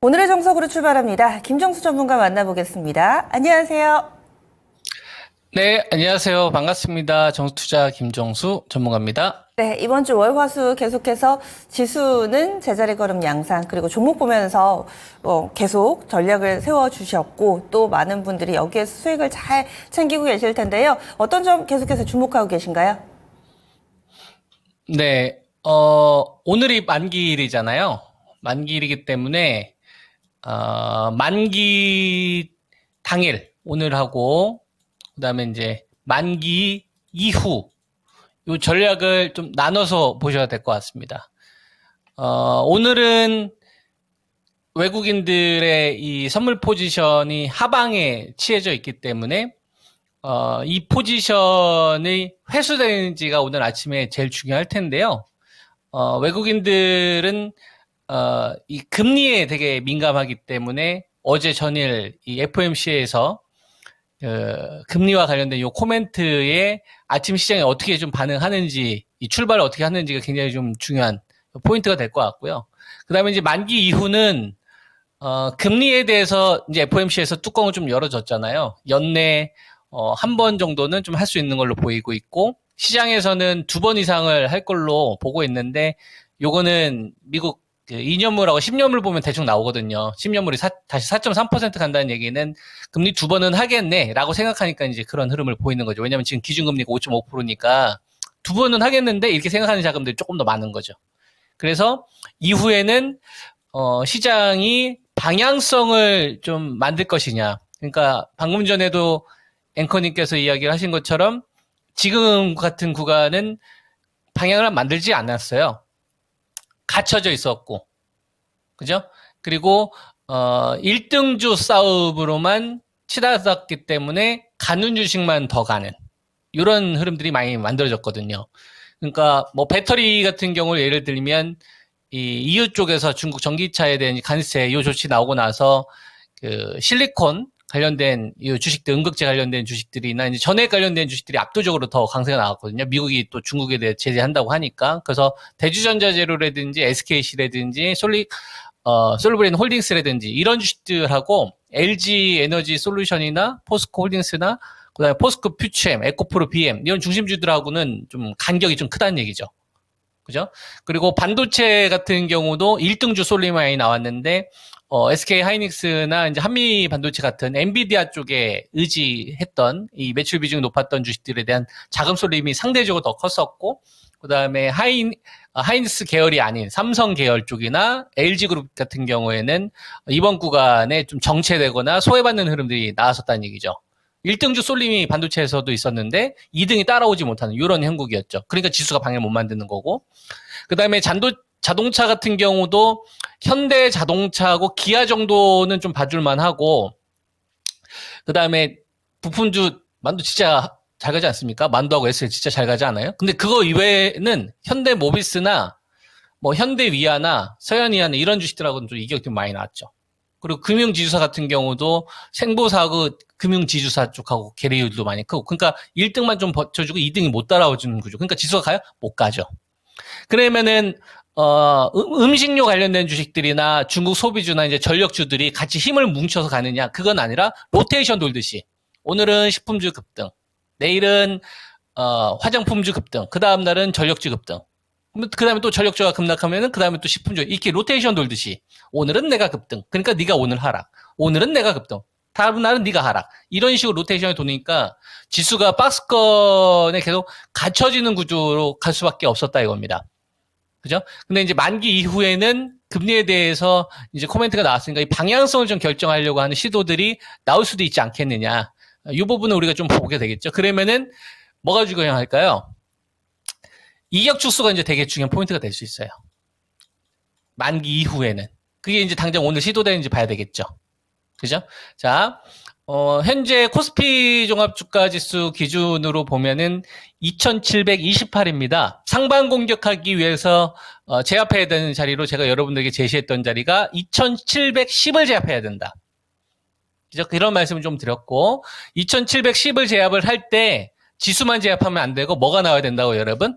오늘의 정석으로 출발합니다. 김정수 전문가 만나보겠습니다. 안녕하세요. 네, 안녕하세요. 반갑습니다. 정수투자 김정수 전문가입니다. 네, 이번 주 월, 화, 수 계속해서 지수는 제자리 걸음 양상, 그리고 종목 보면서 계속 전략을 세워주셨고, 또 많은 분들이 여기에서 수익을 잘 챙기고 계실 텐데요. 어떤 점 계속해서 주목하고 계신가요? 네, 오늘이 만기일이잖아요. 만기일이기 때문에, 만기 당일, 오늘하고, 그 다음에 이제 만기 이후, 요 전략을 좀 나눠서 보셔야 될 것 같습니다. 오늘은 외국인들의 이 선물 포지션이 하방에 치해져 있기 때문에, 이 포지션이 회수되는지가 오늘 아침에 제일 중요할 텐데요. 외국인들은, 이 금리에 되게 민감하기 때문에 어제 전일 이 FOMC에서 금리와 관련된 요 코멘트에 아침 시장에 어떻게 좀 반응하는지, 이 출발을 어떻게 하는지가 굉장히 좀 중요한 포인트가 될 것 같고요. 그 다음에 이제 만기 이후는, 금리에 대해서 이제 FOMC에서 뚜껑을 좀 열어줬잖아요. 연내, 한 번 정도는 좀 할 수 있는 걸로 보이고 있고, 시장에서는 2번 이상을 할 걸로 보고 있는데, 요거는 미국 그 2년물하고 10년물 보면 대충 나오거든요. 10년물이 다시 4.3% 간다는 얘기는 금리 2번은 하겠네 라고 생각하니까 이제 그런 흐름을 보이는 거죠. 왜냐면 지금 기준금리가 5.5%니까 2번은 하겠는데 이렇게 생각하는 자금들이 조금 더 많은 거죠. 그래서 이후에는 시장이 방향성을 좀 만들 것이냐. 그러니까 방금 전에도 앵커님께서 이야기를 하신 것처럼 지금 같은 구간은 방향을 만들지 않았어요. 갇혀져 있었고, 그죠? 그리고 1등주 싸움으로만 치닫았기 때문에 가는 주식만 더 가는 이런 흐름들이 많이 만들어졌거든요. 그러니까 뭐 배터리 같은 경우를 예를 들면 이 EU 쪽에서 중국 전기차에 대한 관세 이 조치 나오고 나서 그 실리콘 관련된 이 주식들, 음극재 관련된 주식들이나 이제 전액 관련된 주식들이 압도적으로 더 강세가 나왔거든요. 미국이 또 중국에 대해 제재한다고 하니까. 그래서 대주전자재료라든지 SKC라든지 솔루브레인 홀딩스라든지 이런 주식들하고 LG 에너지 솔루션이나 포스코 홀딩스나 그다음에 포스코 퓨처엠, 에코프로 BM 이런 중심주들하고는 좀 간격이 좀 크다는 얘기죠. 그죠? 그리고 반도체 같은 경우도 1등주 솔리마이 나왔는데 SK 하이닉스나 이제 한미 반도체 같은 엔비디아 쪽에 의지했던 이 매출 비중이 높았던 주식들에 대한 자금 쏠림이 상대적으로 더 컸었고, 그 다음에 하이닉스 계열이 아닌 삼성 계열 쪽이나 LG그룹 같은 경우에는 이번 구간에 좀 정체되거나 소외받는 흐름들이 나왔었다는 얘기죠. 1등주 쏠림이 반도체에서도 있었는데 2등이 따라오지 못하는 이런 형국이었죠. 그러니까 지수가 방해를 못 만드는 거고, 그 다음에 자동차 같은 경우도 현대 자동차하고 기아 정도는 좀 봐줄만 하고, 그 다음에 부품주 만두 진짜 잘 가지 않습니까? 만두하고 SL 진짜 잘 가지 않아요? 근데 그거 이외에는 현대 모비스나 뭐 현대 위아나 서현이아나 이런 주식들하고는 좀 이격이 좀 많이 나왔죠. 그리고 금융지주사 같은 경우도 생보사하고 금융지주사 쪽하고 계리율도 많이 크고, 그러니까 1등만 좀 버텨주고 2등이 못 따라오는 구조. 그러니까 지수가 가요? 못 가죠. 그러면은 음식료 관련된 주식들이나 중국 소비주나 이제 전력주들이 같이 힘을 뭉쳐서 가느냐? 그건 아니라 로테이션 돌듯이 오늘은 식품주 급등, 내일은 화장품주 급등, 그 다음 날은 전력주 급등, 그 다음에 또 전력주가 급락하면은 그 다음에 또 식품주, 이렇게 로테이션 돌듯이 오늘은 내가 급등, 그러니까 네가 오늘 하락, 오늘은 내가 급등, 다음 날은 네가 하락, 이런 식으로 로테이션이 도니까 지수가 박스권에 계속 갇혀지는 구조로 갈 수밖에 없었다 이겁니다. 그죠? 근데 이제 만기 이후에는 금리에 대해서 이제 코멘트가 나왔으니까 이 방향성을 좀 결정하려고 하는 시도들이 나올 수도 있지 않겠느냐. 이 부분은 우리가 좀 보게 되겠죠. 그러면은 뭐가 중요할까요? 이격 축소가 이제 되게 중요한 포인트가 될 수 있어요. 만기 이후에는. 그게 이제 당장 오늘 시도되는지 봐야 되겠죠. 그죠? 자, 현재 코스피 종합주가지수 기준으로 보면은 2728입니다. 상방 공격하기 위해서 제압해야 되는 자리로 제가 여러분들에게 제시했던 자리가 2710을 제압해야 된다. 그죠? 그런 말씀을 좀 드렸고, 2710을 제압을 할 때 지수만 제압하면 안 되고 뭐가 나와야 된다고 여러분?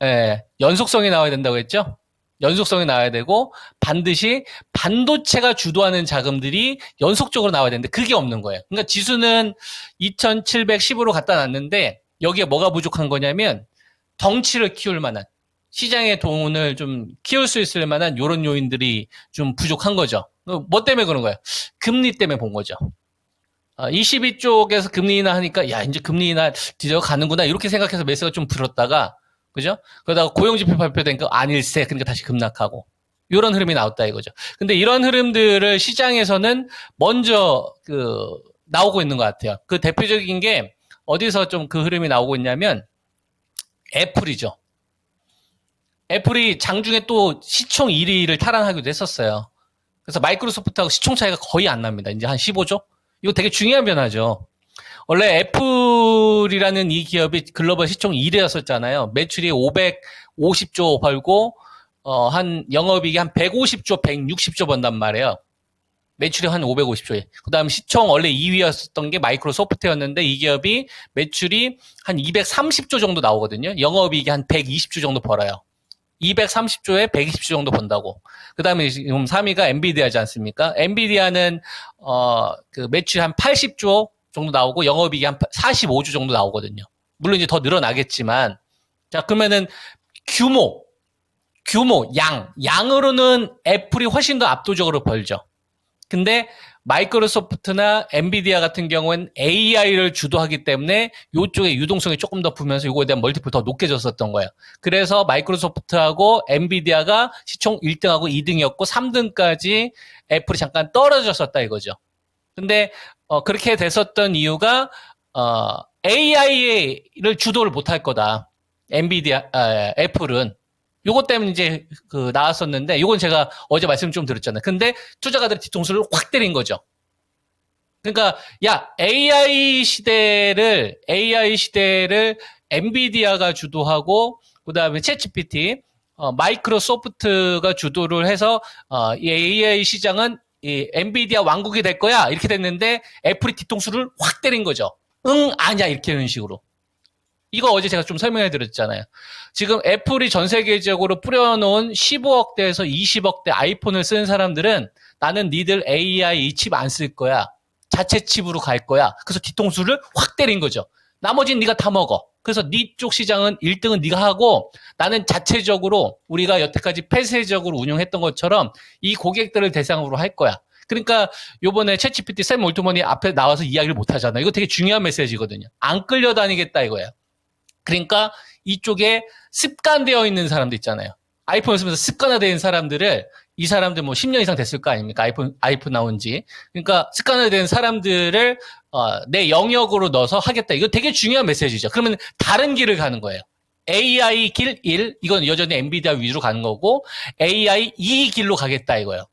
예, 연속성이 나와야 된다고 했죠? 연속성이 나와야 되고 반드시 반도체가 주도하는 자금들이 연속적으로 나와야 되는데 그게 없는 거예요. 그러니까 지수는 2710으로 갖다 놨는데 여기에 뭐가 부족한 거냐면 덩치를 키울 만한 시장의 돈을 좀 키울 수 있을 만한 이런 요인들이 좀 부족한 거죠. 뭐 때문에 그런 거예요? 금리 때문에 본 거죠. 22쪽에서 금리 인하 하니까 야 이제 금리 인하 뒤져 가는구나 이렇게 생각해서 매수가 좀 불었다가 그죠? 그러다가 고용지표 발표되니까 안일세 그러니까 다시 급락하고 이런 흐름이 나왔다 이거죠. 근데 이런 흐름들을 시장에서는 먼저 나오고 있는 것 같아요. 그 대표적인 게 어디서 좀 그 흐름이 나오고 있냐면 애플이죠. 애플이 장중에 또 시총 1위를 탈환하기도 했었어요. 그래서 마이크로소프트하고 시총 차이가 거의 안 납니다. 이제 한 15조? 이거 되게 중요한 변화죠. 원래 애플이라는 이 기업이 글로벌 시총 1위였었잖아요. 매출이 550조 벌고 한 영업이익이 한 150조, 160조 번단 말이에요. 매출이 한 550조에. 그다음 시총 원래 2위였었던 게 마이크로소프트였는데 이 기업이 매출이 한 230조 정도 나오거든요. 영업이익이 한 120조 정도 벌어요. 230조에 120조 정도 번다고. 그 다음에 지금 3위가 엔비디아지 않습니까? 엔비디아는, 그 매출 한 80조 정도 나오고 영업이익이 한 45조 정도 나오거든요. 물론 이제 더 늘어나겠지만. 자, 그러면은 양으로는 애플이 훨씬 더 압도적으로 벌죠. 근데 마이크로소프트나 엔비디아 같은 경우는 AI를 주도하기 때문에 이쪽에 유동성이 조금 더 부면서 이거에 대한 멀티플 더 높게 줬었던 거예요. 그래서 마이크로소프트하고 엔비디아가 시총 1등하고 2등이었고 3등까지 애플이 잠깐 떨어졌었다 이거죠. 근데 그렇게 됐었던 이유가 AI를 주도를 못할 거다. 애플은 요것 때문에 이제 나왔었는데 요건 제가 어제 말씀 좀 드렸잖아요. 근데 투자가들의 뒤통수를 확 때린 거죠. 그러니까 야 AI 시대를 엔비디아가 주도하고 그다음에 챗GPT 마이크로소프트가 주도를 해서 이 AI 시장은 이 엔비디아 왕국이 될 거야 이렇게 됐는데 애플이 뒤통수를 확 때린 거죠. 응 아니야 이렇게 하는 식으로. 이거 어제 제가 좀 설명해 드렸잖아요. 지금 애플이 전 세계적으로 뿌려놓은 15억대에서 20억대 아이폰을 쓰는 사람들은 나는 니들 AI 이 칩 안 쓸 거야. 자체 칩으로 갈 거야. 그래서 뒤통수를 확 때린 거죠. 나머지는 네가 다 먹어. 그래서 네 쪽 시장은 1등은 네가 하고 나는 자체적으로 우리가 여태까지 폐쇄적으로 운영했던 것처럼 이 고객들을 대상으로 할 거야. 그러니까 요번에 챗GPT 샘 올트먼이 앞에 나와서 이야기를 못 하잖아요. 이거 되게 중요한 메시지거든요. 안 끌려다니겠다 이거예요. 그러니까 이쪽에 습관되어 있는 사람들 있잖아요. 아이폰을 쓰면서 습관화되어 있는 사람들을 이 사람들 뭐 10년 이상 됐을 거 아닙니까? 아이폰 나온 지. 그러니까 습관화된 사람들을 내 영역으로 넣어서 하겠다. 이거 되게 중요한 메시지죠. 그러면 다른 길을 가는 거예요. AI 길 1, 이건 여전히 엔비디아 위주로 가는 거고 AI 2 길로 가겠다 이거예요.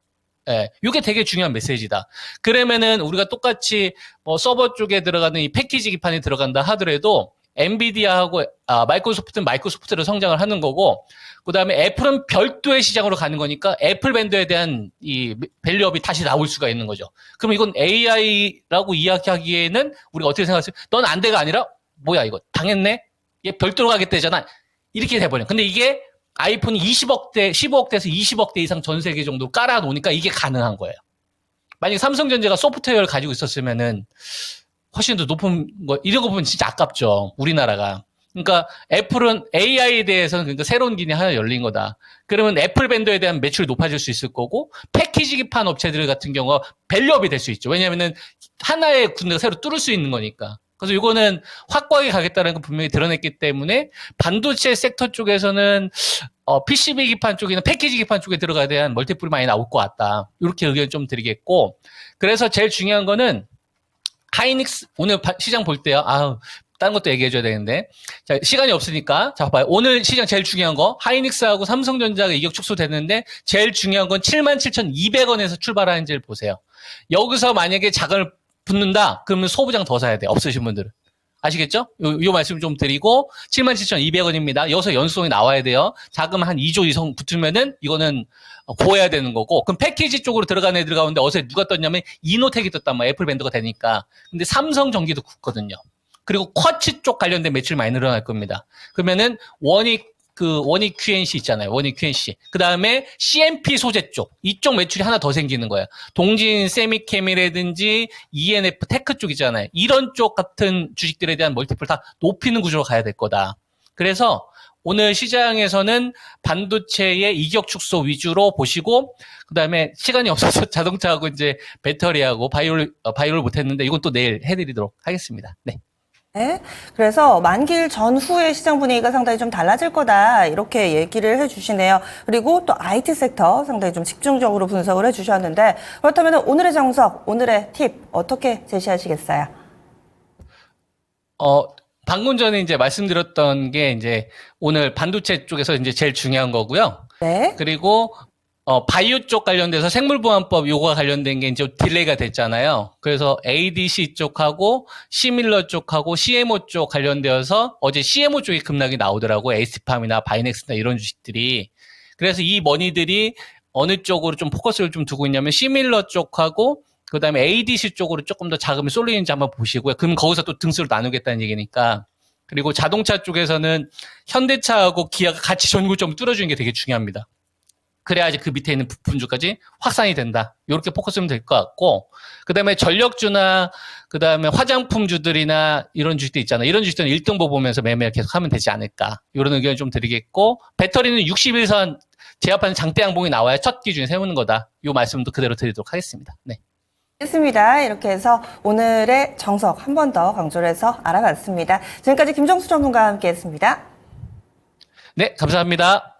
예, 이게 되게 중요한 메시지다. 그러면은 우리가 똑같이 뭐 서버 쪽에 들어가는 이 패키지 기판이 들어간다 하더라도 엔비디아하고 마이크로소프트는 마이크로소프트로 성장을 하는 거고 그다음에 애플은 별도의 시장으로 가는 거니까 애플 밴드에 대한 이 밸류업이 다시 나올 수가 있는 거죠. 그럼 이건 AI라고 이야기하기에는 우리가 어떻게 생각하세요? 넌 안 돼가 아니라 뭐야 이거 당했네? 얘 별도로 가겠다잖아. 이렇게 돼버려. 근데 이게 아이폰이 15억대에서 20억대 이상 전 세계 정도 깔아놓으니까 이게 가능한 거예요. 만약에 삼성전자가 소프트웨어를 가지고 있었으면은 훨씬 더 높은 거, 이런 거 보면 진짜 아깝죠. 우리나라가. 그러니까 애플은 AI에 대해서는 그러니까 새로운 길이 하나 열린 거다. 그러면 애플 밴더에 대한 매출이 높아질 수 있을 거고 패키지 기판 업체들 같은 경우가 밸류업이 될 수 있죠. 왜냐하면은 하나의 군대가 새로 뚫을 수 있는 거니까. 그래서 이거는 확고하게 가겠다는 거 분명히 드러냈기 때문에 반도체 섹터 쪽에서는 PCB 기판 쪽이나 패키지 기판 쪽에 들어가야 대한 멀티플이 많이 나올 것 같다. 이렇게 의견 좀 드리겠고 그래서 제일 중요한 거는 하이닉스 오늘 시장 볼 때요. 다른 것도 얘기해줘야 되는데 자 시간이 없으니까 자 봐요. 오늘 시장 제일 중요한 거 하이닉스하고 삼성전자가 이격 축소됐는데 제일 중요한 건 77,200원에서 출발하는지를 보세요. 여기서 만약에 자금을 붙는다 그러면 소부장 더 사야 돼. 없으신 분들은. 아시겠죠? 요 말씀 좀 드리고 77,200원입니다. 여기서 연수성이 나와야 돼요. 자금 한 2조 이상 붙으면은 이거는 구해야 되는 거고 그럼 패키지 쪽으로 들어가는 애들 가운데 어제 누가 떴냐면 이노텍이 떴단 말이에요. 애플 밴드가 되니까. 근데 삼성전기도 굳거든요. 그리고 쿼츠 쪽 관련된 매출 많이 늘어날 겁니다. 그러면은 원익 그 원익 QNC 있잖아요. 원익 QNC. 그 다음에 CMP 소재 쪽. 이쪽 매출이 하나 더 생기는 거예요. 동진 세미캠이라든지 ENF 테크 쪽 있잖아요. 이런 쪽 같은 주식들에 대한 멀티플 다 높이는 구조로 가야 될 거다. 그래서 오늘 시장에서는 반도체의 이격 축소 위주로 보시고, 그 다음에 시간이 없어서 자동차하고 이제 배터리하고 바이오를 못했는데 이건 또 내일 해드리도록 하겠습니다. 네. 네. 그래서 만기일 전후의 시장 분위기가 상당히 좀 달라질 거다. 이렇게 얘기를 해주시네요. 그리고 또 IT 섹터 상당히 좀 집중적으로 분석을 해주셨는데, 그렇다면 오늘의 정석, 오늘의 팁 어떻게 제시하시겠어요? 방금 전에 이제 말씀드렸던 게 이제 오늘 반도체 쪽에서 이제 제일 중요한 거고요. 네. 그리고 바이오 쪽 관련돼서 생물보안법 요거가 관련된 게 이제 딜레이가 됐잖아요. 그래서 ADC 쪽하고 시밀러 쪽하고 CMO 쪽 관련되어서 어제 CMO 쪽에 급락이 나오더라고요. 에이스팜이나 바이넥스나 이런 주식들이. 그래서 이 머니들이 어느 쪽으로 좀 포커스를 좀 두고 있냐면 시밀러 쪽하고 그다음에 ADC 쪽으로 조금 더 자금이 쏠리는지 한번 보시고요. 그럼 거기서 또 등수를 나누겠다는 얘기니까. 그리고 자동차 쪽에서는 현대차하고 기아가 같이 전고점 뚫어주는 게 되게 중요합니다. 그래야지 그 밑에 있는 부품주까지 확산이 된다. 이렇게 포커스하면 될 것 같고, 그 다음에 전력주나, 그 다음에 화장품주들이나 이런 주식들 있잖아요. 이런 주식들은 1등보 보면서 매매를 계속 하면 되지 않을까. 이런 의견을 좀 드리겠고, 배터리는 61선 제압하는 장대 양봉이 나와야 첫 기준에 세우는 거다. 이 말씀도 그대로 드리도록 하겠습니다. 네. 알겠습니다. 이렇게 해서 오늘의 정석 한 번 더 강조를 해서 알아봤습니다. 지금까지 김정수 전문가와 함께했습니다. 네, 감사합니다.